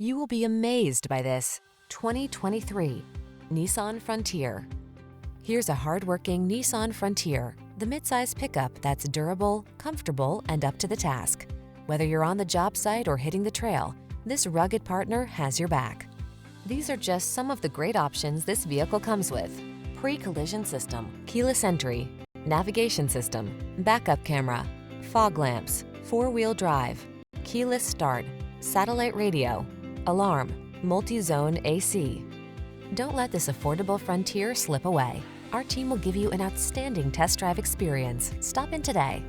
You will be amazed by this 2023 Nissan Frontier. Here's a hard-working Nissan Frontier, the midsize pickup that's durable, comfortable, and up to the task. Whether you're on the job site or hitting the trail, this rugged partner has your back. These are just some of the great options this vehicle comes with: pre-collision system, keyless entry, navigation system, backup camera, fog lamps, four-wheel drive, keyless start, satellite radio, alarm, multi-zone AC. Don't let this affordable Frontier slip away. Our team will give you an outstanding test drive experience. Stop in today.